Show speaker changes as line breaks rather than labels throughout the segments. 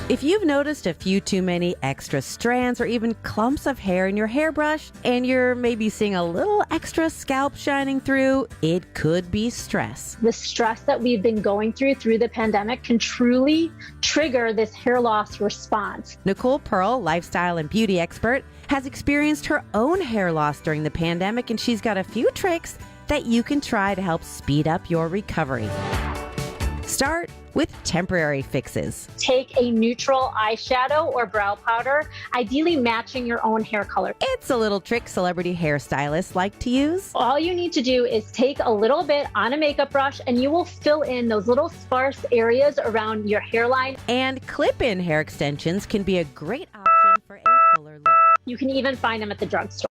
If you've noticed a few too many extra strands or even clumps of hair in your hairbrush, and you're maybe seeing a little extra scalp shining through, it could be stress.
The stress that we've been going through the pandemic can truly trigger this hair loss response.
Nicole Pearl, lifestyle and beauty expert, has experienced her own hair loss during the pandemic, and she's got a few tricks that you can try to help speed up your recovery. Start with temporary fixes.
Take a neutral eyeshadow or brow powder, ideally matching your own hair color.
It's a little trick celebrity hairstylists like to use.
All you need to do is take a little bit on a makeup brush and you will fill in those little sparse areas around your hairline.
And clip-in hair extensions can be a great option for a fuller look.
You can even find them at the drugstore.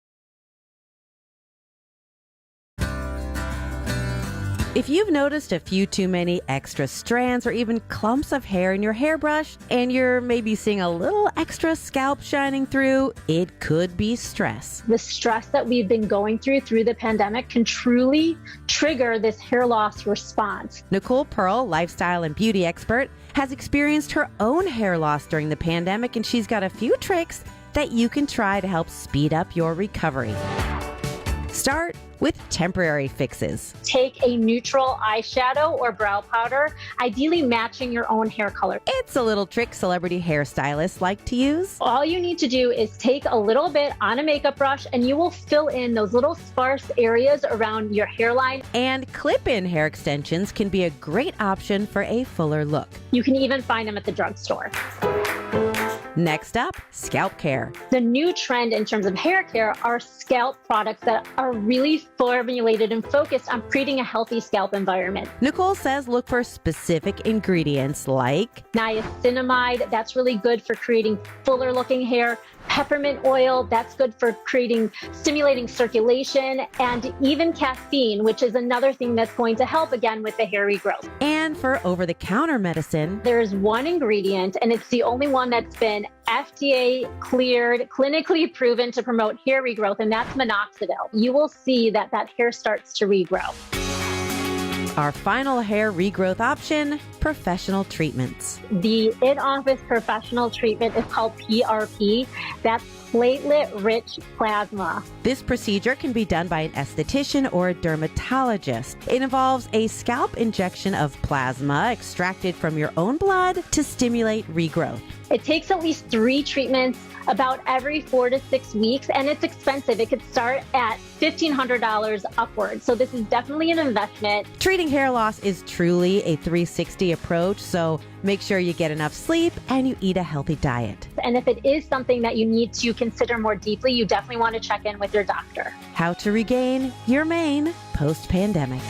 If you've noticed a few too many extra strands or even clumps of hair in your hairbrush, and you're maybe seeing a little extra scalp shining through, it could be stress.
The stress that we've been going through the pandemic can truly trigger this hair loss response.
Nicole Pearl, lifestyle and beauty expert, has experienced her own hair loss during the pandemic, and she's got a few tricks that you can try to help speed up your recovery. Start with temporary fixes.
Take a neutral eyeshadow or brow powder, ideally matching your own hair color.
It's a little trick celebrity hairstylists like to use.
All you need to do is take a little bit on a makeup brush and you will fill in those little sparse areas around your hairline.
And clip-in hair extensions can be a great option for a fuller look.
You can even find them at the drugstore.
Next up, scalp care.
The new trend in terms of hair care are scalp products that are really formulated and focused on creating a healthy scalp environment.
Nicole says look for specific ingredients like
niacinamide, that's really good for creating fuller looking hair. Peppermint oil, that's good for stimulating circulation, and even caffeine, which is another thing that's going to help again with the hair regrowth.
And for over-the-counter medicine,
there's one ingredient, and it's the only one that's been FDA cleared, clinically proven to promote hair regrowth, and that's minoxidil. You will see that hair starts to regrow.
Our final hair regrowth option, professional treatments.
The in-office professional treatment is called PRP. That's platelet-rich plasma.
This procedure can be done by an esthetician or a dermatologist. It involves a scalp injection of plasma extracted from your own blood to stimulate regrowth.
It takes at least 3 treatments about every 4 to 6 weeks, and it's expensive. It could start at $1,500 upwards. So this is definitely an investment.
Treating hair loss is truly a 360 approach, so make sure you get enough sleep and you eat a healthy diet.
And if it is something that you need to consider more deeply, you definitely want to check in with your doctor.
How to regain your mane post-pandemic.